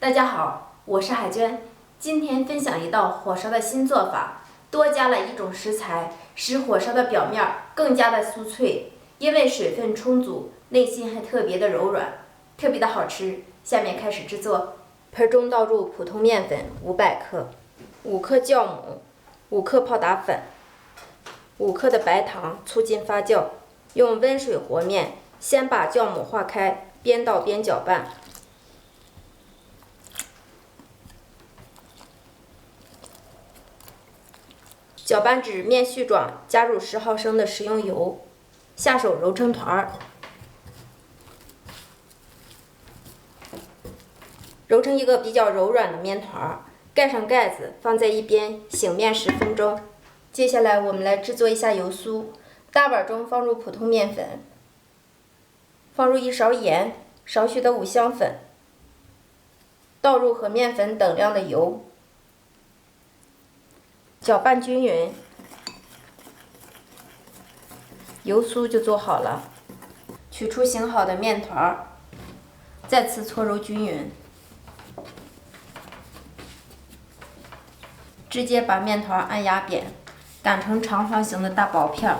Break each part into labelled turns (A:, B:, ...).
A: 大家好，我是海娟，今天分享一道火烧的新做法，多加了一种食材，使火烧的表面更加的酥脆，因为水分充足，内心还特别的柔软，特别的好吃。下面开始制作，盆中倒入普通面粉500克，5克酵母，5克泡打粉，5克的白糖促进发酵，用温水和面，先把酵母化开，边倒边搅拌。搅拌至面絮状，加入10毫升的食用油，下手揉成团儿，揉成一个比较柔软的面团儿，盖上盖子，放在一边醒面10分钟。接下来我们来制作一下油酥，大碗中放入普通面粉，放入1勺盐，少许的五香粉，倒入和面粉等量的油。搅拌均匀，油酥就做好了。取出醒好的面团，再次搓揉均匀，直接把面团按压扁，擀成长方形的大薄片，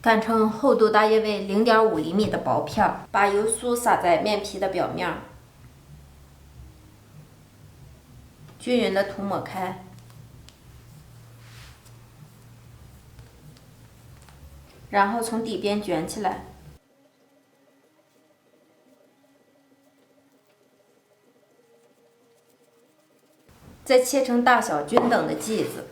A: 擀成厚度大约为0.5厘米的薄片，把油酥撒在面皮的表面，均匀的涂抹开，然后从底边卷起来，再切成大小均等的剂子。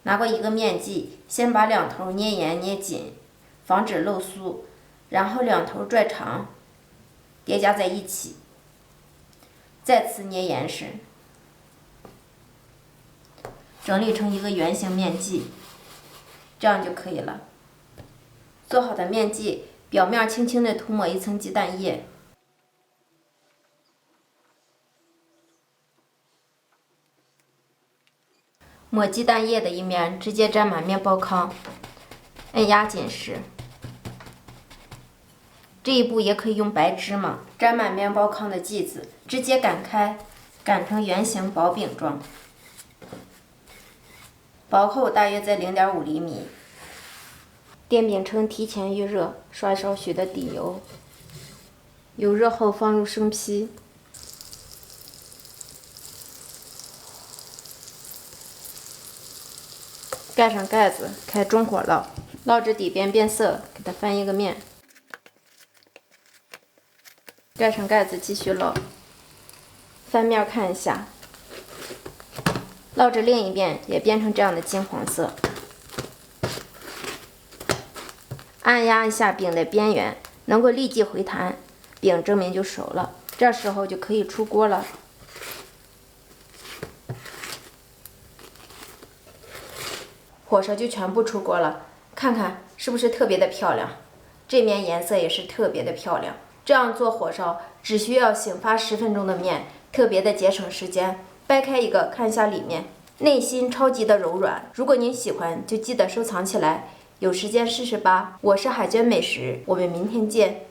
A: 拿过一个面剂，先把两头捏严捏紧，防止漏酥，然后两头拽长，叠加在一起。再次捏严实，整理成一个圆形面剂，这样就可以了。做好的面剂表面轻轻地涂抹一层鸡蛋液，抹鸡蛋液的一面直接沾满面包糠，按压紧实。这一步也可以用白芝麻，沾满面包糠的剂子直接擀开，擀成圆形薄饼状，薄厚大约在0.5厘米。电饼铛提前预热，刷少许的底油，油热后放入生坯，盖上盖子，开中火烙，烙至底边变色，给它翻一个面。盖上盖子继续烙，翻面看一下，烙至另一边也变成这样的金黄色。按压一下饼的边缘，能够立即回弹，饼证明就熟了。这时候就可以出锅了。火烧就全部出锅了，看看是不是特别的漂亮？这面颜色也是特别的漂亮。这样做火烧只需要醒发10分钟的面，特别的节省时间。掰开一个看一下里面，内心超级的柔软。如果您喜欢，就记得收藏起来，有时间试试吧。我是海娟美食，我们明天见。